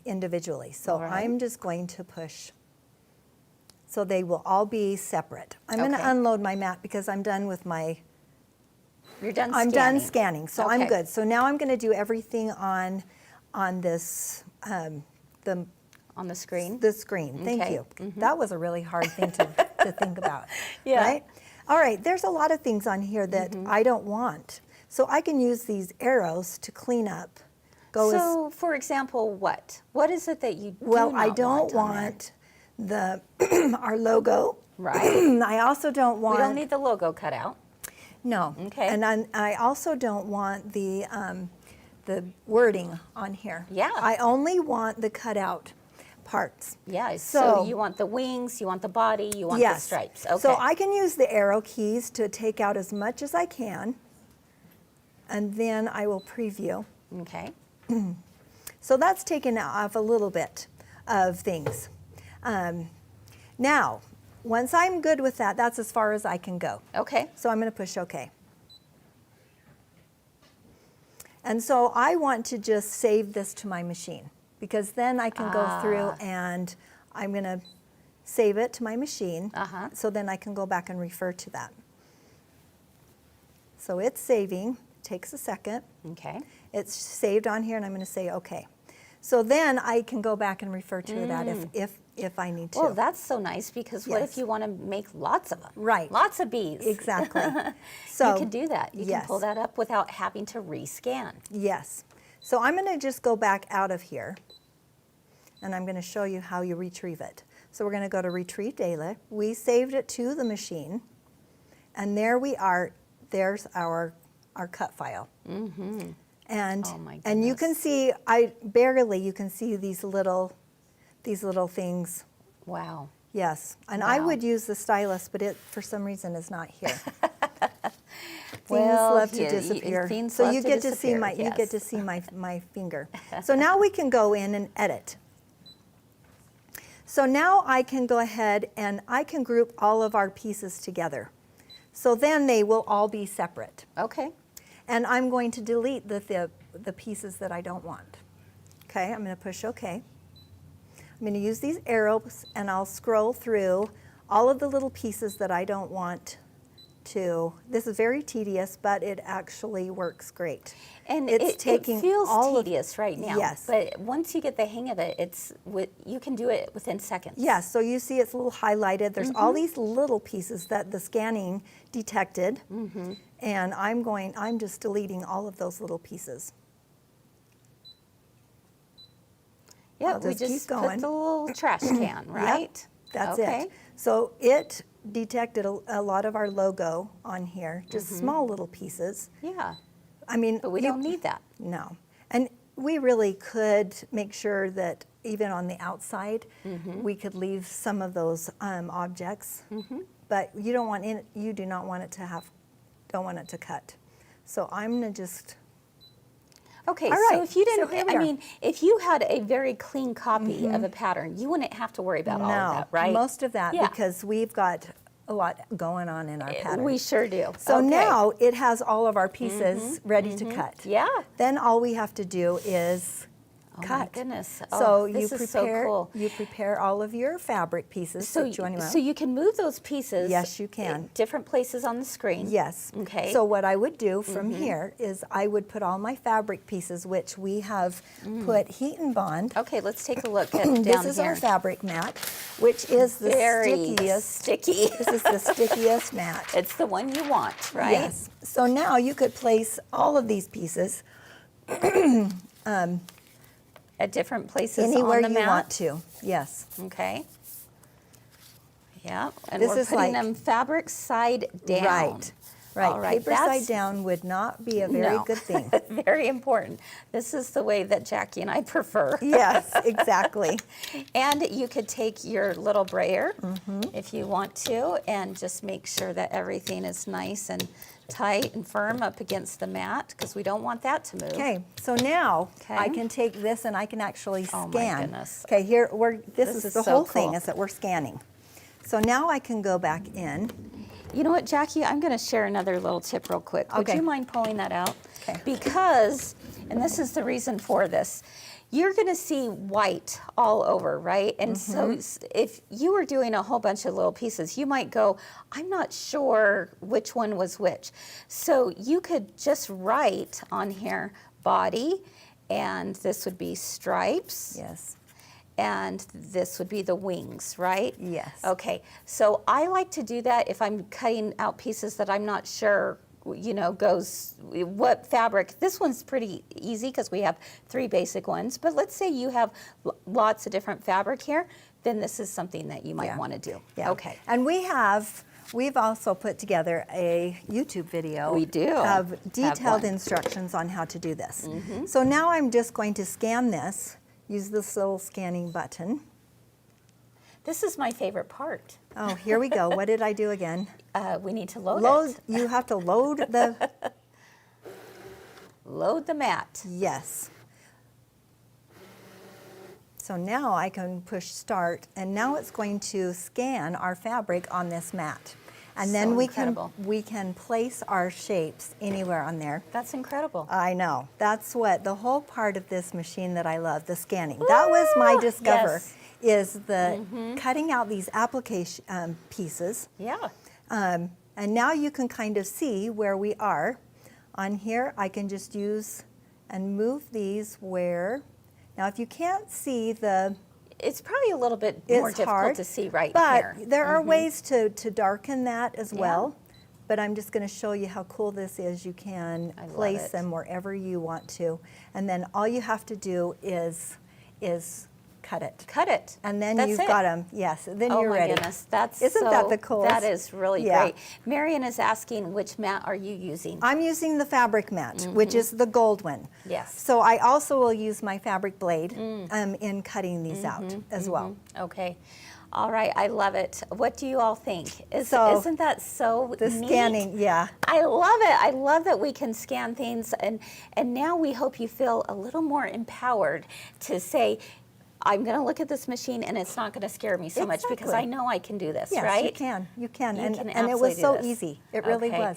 individually. So I'm just going to push. So they will all be separate. I'm going to unload my mat because I'm done with my... You're done I'm scanning. done scanning, so I'm good. So now I'm going to do everything on this, on the screen? The screen, thank you. That was a really hard thing to think about, Yeah. right? All right, there's a lot of things on here that I don't want. So I can use these arrows to clean up. So, for example, what? What is it that you do Well, not I don't want the our logo. Right. I also don't want... We don't need the logo cut out. No. Okay. And I also don't want the wording on here. Yeah. I only want the cutout parts. Yeah, so you want the wings, you want the body, you want the stripes. Okay. So I can use the arrow keys to take out as much as I can, and then I will preview. Okay. So that's taken off a little bit of things. Now, once I'm good with that, that's as far as I can go. Okay. So I'm going to push OK. And so I want to just save this to my machine, because then I can go through and I'm going to save it to my machine. So then I can go back and refer to that. So it's saving. Takes a second. Okay. It's saved on here, and I'm going to say OK. So then I can go back and refer to that if I need to. Well, that's so nice, because what if you want to make lots of them? Right. Lots of bees. Exactly. So you can do that. You can pull that up without having to rescan. Yes. So I'm going to just go back out of here, and I'm going to show you how you retrieve it. So we're going to go to Retrieve Data. We saved it to the machine, and there we are. There's our cut file. And and you can see, you can see these little things. Wow. Yes, and I would use the stylus, but it for some reason is not here. Things love to disappear. So you get to see my you get to see my finger. So now we can go in and edit. So now I can go ahead and I can group all of our pieces together. So then they will all be separate. Okay. And I'm going to delete the pieces that I don't want. Okay, I'm going to push OK. I'm going to use these arrows, and I'll scroll through all of the little pieces that I don't want to. This is very tedious, but it actually works great. And it's taking it feels tedious right now. Yes. But once you get the hang of it, you can do it within seconds. Yes, so you see it's a little highlighted. There's all these little pieces that the scanning detected. And I'm just deleting all of those little pieces. Yeah, I'll we just keep just going. put the little trash can, right? That's okay. it. So it detected a lot of our logo on here, just small little pieces. Yeah, I mean, but we don't need that. No. And we really could make sure that even on the outside, we could leave some of those objects. But you don't want you do not want it to don't want it to cut. So I'm gonna just. Okay, All so right, if you didn't, so here we I are. mean, if you had a very clean copy of a pattern, you wouldn't have to worry about all of that, right? Most of that, Yeah. because we've got a lot going on in our pattern. We sure do. So Okay. now it has all of our pieces ready to cut. Yeah. Then all we have to do is Oh cut. my goodness. So Oh, you this is so prepare cool. you prepare all of your fabric pieces. So, that you want to so you can move those pieces. Yes, you can. in different places on the screen. Yes. Okay. So what I would do from here is I would put all my fabric pieces, which we have put heat and bond. Okay, let's take a look at down This is here. our fabric mat, which is the Very stickiest. sticky. This is the stickiest mat. It's the one you want, right? Yes. So now you could place all of these pieces At different places anywhere on the you mat. want to. Yes. Okay. Yeah, and This we're is putting like- them fabric side down. Right. Right. All right, Paper that's- side down would not be a very No. good thing. Very important. This is the way that Jackie and I prefer. Yes, exactly. And you could take your little brayer if you want to and just make sure that everything is nice and tight and firm up against the mat because we don't want that to move. Okay, so now I Okay. can take this and I can actually Oh, scan. my goodness. Okay, here this This is is the so whole thing cool. is that we're scanning. So now I can go back in. You know what, Jackie? I'm going to share another little tip real quick. Would Okay. you mind pulling that out? Okay. Because, and this is the reason for this, you're going to see white all over, right? And so if you were doing a whole bunch of little pieces, you might go, I'm not sure which one was which. So you could just write on here body, and this would be stripes. Yes. And this would be the wings, right? Yes. Okay, so I like to do that if I'm cutting out pieces that I'm not sure, you know, goes, what fabric. This one's pretty easy because we have 3 basic ones, but let's say you have lots of different fabric here, then this is something that you might Yeah. want to do. Yeah. Okay. And we've also put together a YouTube video. We do Of have detailed one. instructions on how to do this. So now I'm just going to scan this, use this little scanning button. This is my favorite part. Oh, here we go. What did I do again? We need to load Load, you have to load the, it. Load the mat. yes. So now I can push start, and now it's going to scan our fabric on this mat. And So then incredible. we can place our shapes anywhere on there. That's incredible. I know. That's what the whole part of this machine that I love, the scanning. That was my discover, yes. is the cutting out these application pieces. Yeah. And now you can kind of see where we are. On here, I can just use and move these where. Now, if you can't see the, It's probably a little bit more it's difficult hard to see right but here. there are ways to darken that as Yeah. well. But I'm just going to show you how cool this is. You can I love place it. them wherever you want to, and then all you have to do is cut it. Cut it. And then That's you've it. got them. Yes. Then Oh you're my ready. goodness, that's Isn't that so- the coolest? That is really Yeah. great. Marion is asking, which mat are you using? I'm using the fabric mat, which is the gold one. Yes. So I also will use my fabric blade in cutting these out as well. Okay. All right, I love it. What do you all think? So, Isn't that so The neat? scanning, yeah. I love it. I love that we can scan things, and now we hope you feel a little more empowered to say, I'm going to look at this machine and it's not going to scare me so much because I Exactly. know I can do this, Yes, right? you can. You can. You and can and it was absolutely so do this. easy. It really Okay. was.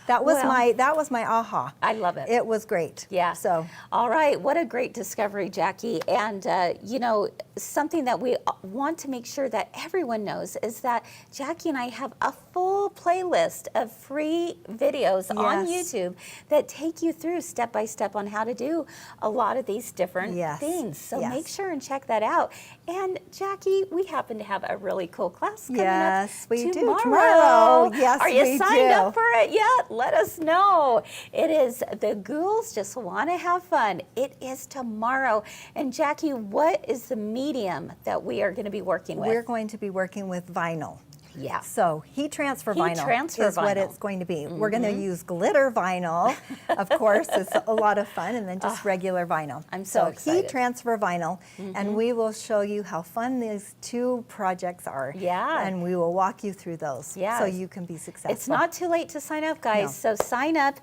That was Well, that was my aha. I love it. It was great. Yeah. So all right, what a great discovery, Jackie. And you know, something that we want to make sure that everyone knows is that Jackie and I have a full playlist of free videos on Yes. YouTube that take you through step by step on how to do a lot of these different Yes. things. So Yes. make sure and check that out. And Jackie, we happen to have a really cool class coming Yes, up we do. tomorrow. Tomorrow. Yes, Are you we signed do. up for it yet? Let us know. It is The Ghouls Just Want to Have Fun. It is tomorrow. And Jackie, what is the medium that we are going to be working with? We're going to be working with vinyl. Yeah. So heat transfer Heat vinyl transfer is what vinyl. it's going to be. We're going to use glitter vinyl, of course. It's a lot of fun, and then just regular vinyl. I'm so excited. Heat transfer vinyl, and we will show you how fun these two projects are. Yeah. And we will walk you through those Yes. so you can be successful. It's not too late to sign up, guys. So sign up.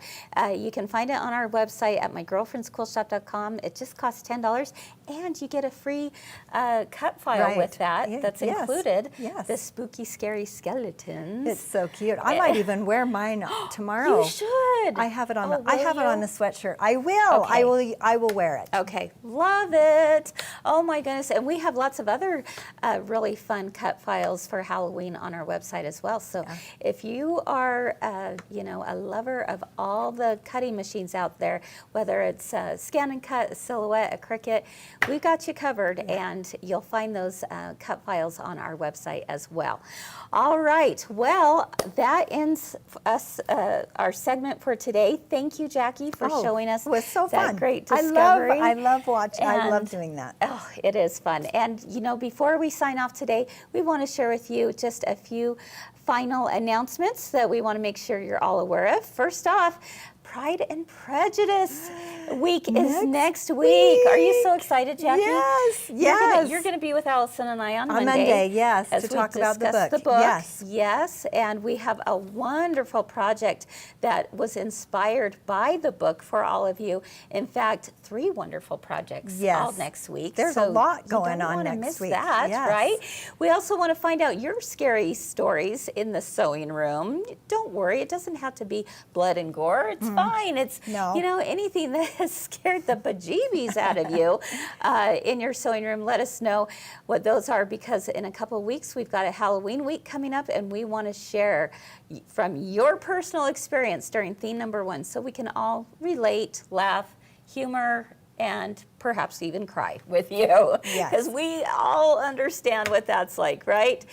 You can find it on our website at mygirlfriendsquiltshop.com. It just costs $10, and you get a free cut file Right. with that. That's Yes. included. Yes. The spooky, scary skeletons. It's so cute. I might even wear mine tomorrow. You should. I have it on. Oh, I will have it on you? a sweatshirt. I will. Okay. I will wear it. Okay, love it. Oh my goodness. And we have lots of other really fun cut files for Halloween on our website as well. So if you are, a lover of all the cutting machines out there, whether it's ScanNCut, a Silhouette, a Cricut, we've got you covered, and you'll find those cut files on our website as well. All right, well, that ends our segment for today. Thank you, Jackie, for showing us It was so that fun. great discovery. I love watching. I love And- doing that. Oh, it is fun. And, before we sign off today, we want to share with you just a few final announcements that we want to make sure you're all aware of. First off, Pride and Prejudice Week is next week. Are you so excited, Jackie? Yes, yes. You're going to be with Allison and I on Monday. Monday, yes, as to we talk about the discuss book. Yes. Yes, and we have a wonderful project that was inspired by the book for all of you. In fact, 3 wonderful projects all next week. There's a lot going on you don't next want to miss week. that, Yes. right? We also want to find out your scary stories in the sewing room. Don't worry, it doesn't have to be blood and gore. It's fine. It's anything that has scared the bejeebies out of you in your sewing room. Let us know what those are, because in a couple of weeks we've got a Halloween week coming up, and we want to share from your personal experience during theme number 1, so we can all relate, laugh, humor, and perhaps even cry with you, because we all understand what that's like, right?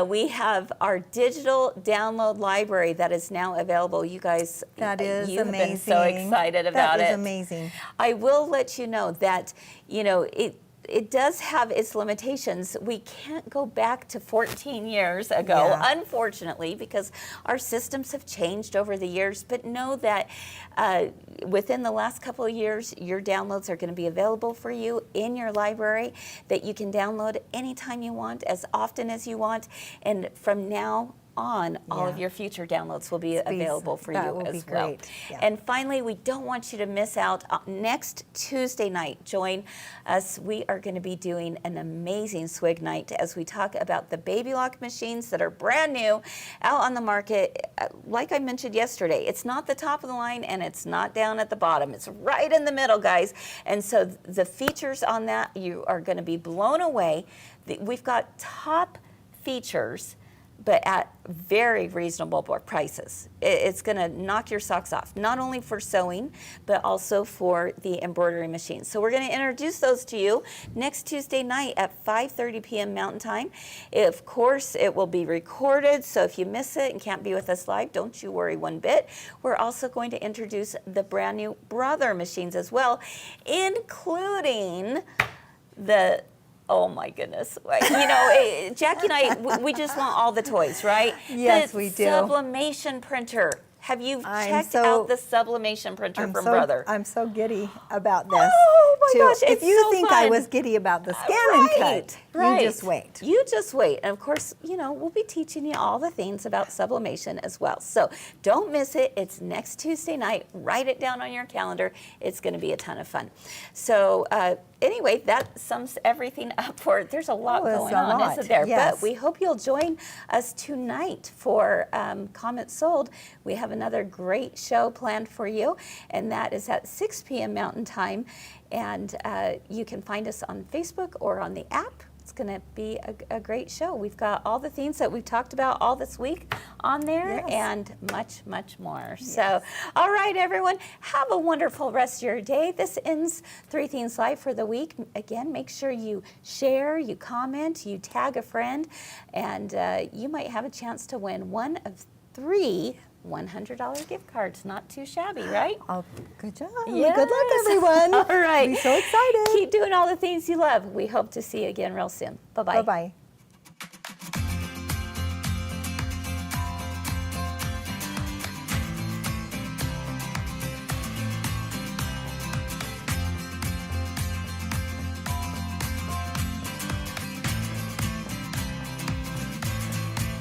We have our digital download library that is now available. You guys, That is you amazing. have been so excited about it. That is amazing. I will let you know that, it does have its limitations. We can't go back to 14 years ago, unfortunately, because our systems have changed over the years. But know that within the last couple of years, your downloads are going to be available for you in your library, that you can download anytime you want, as often as you want. And from now on, all of your future downloads will be available for you as well. Great. Yeah. And finally, we don't want you to miss out. Next Tuesday night, join us. We are going to be doing an amazing swig night as we talk about the baby lock machines that are brand new out on the market. Like I mentioned yesterday, it's not the top of the line and it's not down at the bottom. It's right in the middle, guys. And so the features on that, you are going to be blown away. We've got top features, but at very reasonable prices. It's going to knock your socks off, not only for sewing, but also for the embroidery machine. So we're going to introduce those to you next Tuesday night at 5:30 p.m. Mountain Time. Of course, it will be recorded, so if you miss it and can't be with us live, don't you worry one bit. We're also going to introduce the brand new Brother machines as well, including the oh my goodness. Jackie and I, we just want all the toys, right? Yes, we do. The sublimation printer. Have you checked so- out the sublimation printer from Brother? I'm so giddy about this. Oh my gosh, If it's you so think I fun. was giddy about the ScanNCut, Right. you just wait. You just wait. And of course, we'll be teaching you all the things about sublimation as well. So don't miss it. It's next Tuesday night. Write it down on your calendar. It's going to be a ton of fun. So anyway, that sums everything up for it. There's a lot going on, isn't there? Yes. But we hope you'll join us tonight for Comment Sold. We have another great show planned for you, and that is at 6 p.m. Mountain Time. And you can find us on Facebook or on the app. It's going to be a great show. We've got all the themes that we've talked about all this week on there, Yes. and much, much more. So, all right, everyone, have a wonderful rest of your day. This ends 3 Themes Live for the week. Again, make sure you share, you comment, you tag a friend, and you might have a chance to win one of 3 $100 gift cards. Not too shabby, right? Oh, good job. Yes. Good luck, everyone. All right. Be so excited. Keep doing all the things you love. We hope to see you again real soon. Bye-bye. Bye-bye.